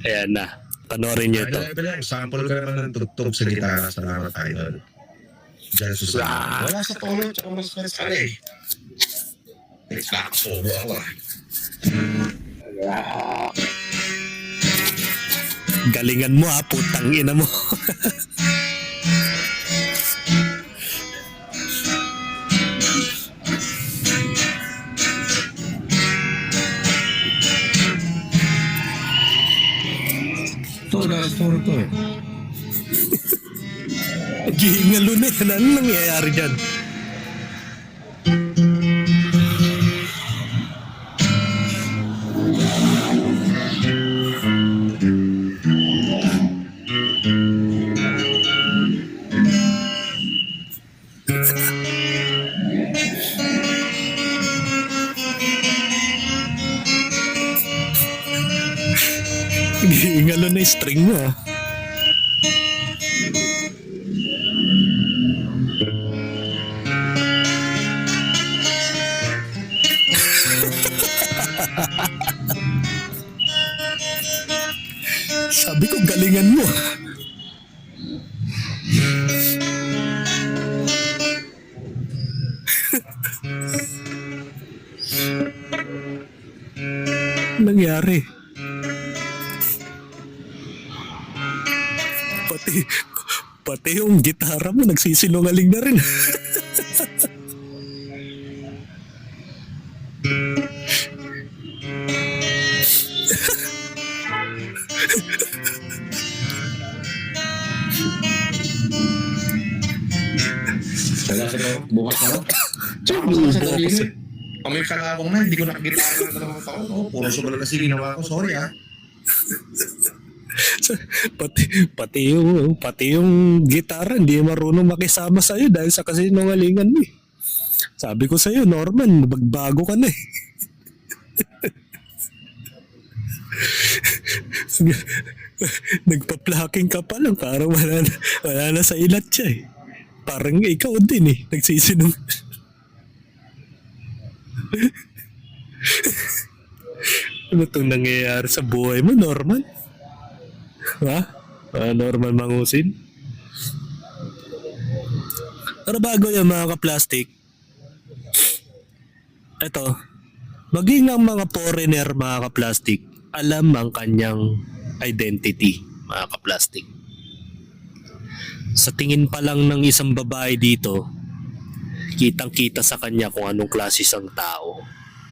Ayan na. Panorin niyo ito. Sample ka naman ng tugtog sa gitara. Salamat, idol. Diyan Susana. Wala sa tono, tsaka mas masali. Nagkaksobo ako. Galingan mo ha, putang ina mo. Ito eh. Gingalo na yan. Ano nangyayari dyan? Gingalo na yung string mo ah. Sabi ko galingan mo. Nangyari. Pati yung gitara mo nagsisinungaling na rin. Bukas na lang. Tsaka kami kalabong na, hindi ko nakagitara na naman ako. Puro sugal kasi ginawa ko. Sorry ah. pati yung gitara hindi marunong makisama sa'yo dahil sa kasinungalingan mo eh. Sabi ko sa'yo, Norman, magbago ka na eh. Nagpa-plucking ka pa lang, parang wala na sa ilat siya eh. Parang ikaw din eh, nagsisinong. Ano itong nangyayari sa buhay mo, Norman? Ha? Norman Mangusin? Pero bago yung mga ka-plastic, ito, maging ang mga foreigner, mga ka-plastic, alam ang kanyang identity, mga ka-plastic. Sa tingin pa lang ng isang babae dito, kitang-kita sa kanya kung anong klase isang tao.